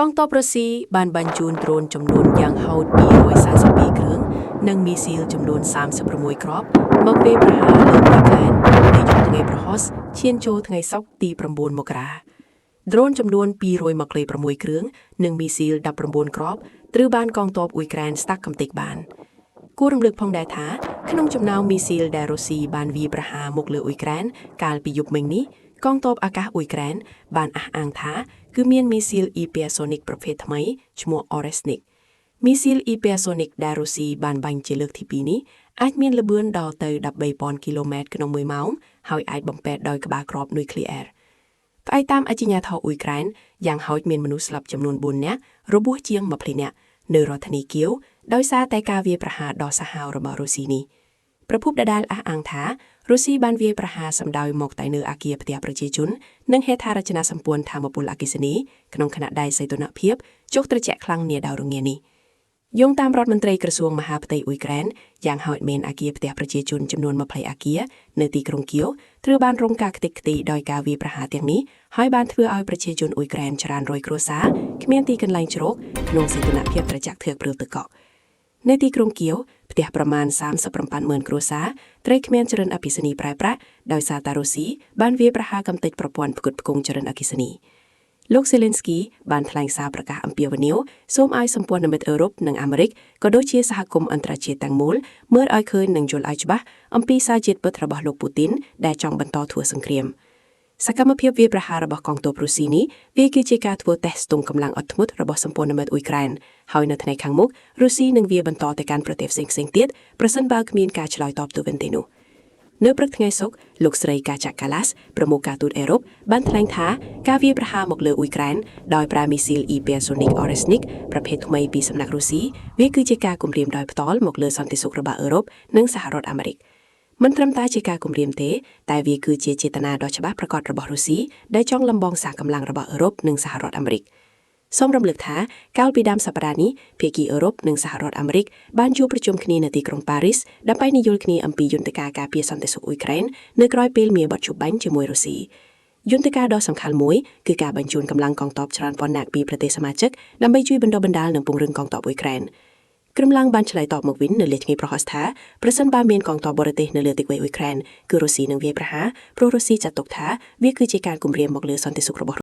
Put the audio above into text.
กองทัพรัสเซียบานบรรจุโดรนจำนวนอย่างเฮาปี132เครื่องនិងមីស៊ីលចំនួន36គ្រាប់មកពេលប្រហារលើប្រកានในយប់ថ្ងៃប្រហោះឈានចូលថ្ងៃសុក្រទី9មករាដ្រូនចំនួន226គ្រឿងនិងមីស៊ីល19គ្រាប់ត្រូវបានកងទ័ពអ៊ុយក្រែនស្តាក់កំទេចបានគួររំលឹកផងដែរថាក្នុងចំណោមមីស៊ីលដែលរុស្ស៊ីបានវាយប្រហារមកលើអ៊ុយក្រែនកាលពីយប់មិញនេះកងទ័ពអាកាសអ៊ុយក្រែនបានអះអាងថាគឺមានមីស៊ីលអ៊ីពេសូនិកប្រភេទថ្មីឈ្មោះ Oresnik មីស៊ីលអ៊ីពេសូនិកដែលរុស្ស៊ីបានបាញ់ជាលើកទី2នេះអាចមានល្បឿនដល់ទៅ 13,000 គីឡូម៉ែត្រក្នុង1ម៉ោងហើយអាចបំពេតដោយក្បាលគ្រាប់នុយក្លេអ៊ែរផ្អែកតាមអជ្ញាធរអ៊ុយក្រែនយ៉ាងហោចមានមនុស្សស្លាប់ចំនួន4នាក់របួសជាង20នាក់នៅរដ្ឋធានីគៀវដោយសារតែការវាយប្រហារដ៏សាហាវរបស់រុស្ស៊ីនេះប្រភពដដែលអះអាងថារុស្ស៊ីបានវាយប្រហារសម្ដៅមកតែនៅអគារផ្ទះប្រជាជននិងហេដ្ឋារចនាសម្ព័ន្ធថាមពលអគ្គិសនីក្នុងខណៈដែលសីតុណ្ហភាពចុះត្រជាក់ខ្លាំងនាដៅរងានេះយោងតាមរដ្ឋមន្ត្រីក្រសួងមហាផ្ទៃអ៊ុយក្រែនយ៉ាងហោចមានអគារផ្ទះប្រជាជនចំនួន20អគារនៅទីក្រុងគៀវត្រូវបានរងការខ្ទេចខ្ទីដោយការវាយប្រហារទាំងនេះហើយបានធ្វើឲ្យប្រជាជនអ៊ុយក្រែនច្រើនរយគ្រួសារគ្មានទីកន្លែងជ្រកក្នុងសីតុណ្ហភាពត្រជាក់ធឿកព្រឿទឹកកកនៅទីក្រុងគៀវផ្ទះប្រមាណ 37,000 គ្រួសារត្រូវគ្មានចរន្តអគ្គិសនីប្រើប្រាស់ដោយសារតារុស្ស៊ីបានវាយប្រហារកំទេចប្រព័ន្ធផ្គត់ផ្គង់ចរន្តអគ្គិសនីលោកសេលេនស្គីបានថ្លែងសារប្រកាសអំពាវនាវសូមឲ្យសម្ព័ន្ធមិត្តអឺរ៉ុបនិងអាមេរិកក៏ដូចជាសហគមន៍អន្តរជាតិទាំងមូលមើលឲ្យឃើញនិងយល់ឲ្យច្បាស់អំពីសារជាតិពិតរបស់លោកពូទីនដែលចង់បន្តធ្វើសង្គ្រាមសកម្មភាពវាយប្រហាររបស់កងទ័ពរុស្ស៊ីនេះវាគឺជាការធ្វើតេស្តស្ទង់កម្លាំងអត់ធ្មត់របស់សម្ព័ន្ធមិត្តអ៊ុយក្រែនហើយនៅថ្ងៃខាងមុខរុស្ស៊ីនឹងវាយបន្តទៅកាន់ប្រទេសផ្សេងៗទៀតប្រសិនបើគ្មានការឆ្លើយតបទៅវិញទេនោះនៅព្រឹកថ្ងៃសុក្រលោកស្រីកាចាកាឡាសប្រមុខការទូតអឺរ៉ុបបានថ្លែងថាការវាយប្រហារមកលើអ៊ុយក្រែនដោយប្រើមីស៊ីលអ៊ីពេសូនិក Oresnik ប្រភេទថ្មីពីសំណាក់រុស្ស៊ីវាគឺជាការគំរាមដោយផ្ទាល់មកលើសន្តិសុខរបស់អឺរ៉ុបនិងសហរដ្ឋអាមេរិកមិនត្រឹមតែជាការគំរាមទេតែវាគឺជាចេតនាដ៏ច្បាស់ប្រាកដរបស់រុស្ស៊ីដែលចង់លំបងសារកម្លាំងរបស់អឺរ៉ុបនិងសហរដ្ឋអាមេរិកសូមរំលឹកថាកាលពីដើមសប្តាហ៍នេះភាគីអឺរ៉ុបនិងសហរដ្ឋអាមេរិកបានជួបប្រជុំគ្នានៅទីក្រុងប៉ារីសដើម្បីនិយាយគ្នាអំពីយន្តការការពារសន្តិសុខអ៊ុយក្រែននៅក្រោយពេលមានបទជបាញ់ជាមួយរុស្ស៊ីយន្តការដ៏សំខាន់មួយគឺការបញ្ជូនកម្លាំងកងទ័ពច្រើនពាន់នាក់ពីប្រទេសសមាជិកដើម្បីជួយបណ្ដុះបណ្ដាលនិងពង្រឹងកងទ័ពអ៊ុយក្រែនក្រុមឡើងបានឆ្លើយតបមកវិញនៅលេខថ្ងៃប្រហោះថាប្រសិនបើមានកងទ័ពបរទេសនៅលើទឹកដីអ៊ុយក្រែនគឺរុស្ស៊ីនឹងវាយប្រហារព្រោះរុស្ស៊ីចាត់ទុកថាវាគឺជាការគំរាមមកលើសន្តិសុខរបស់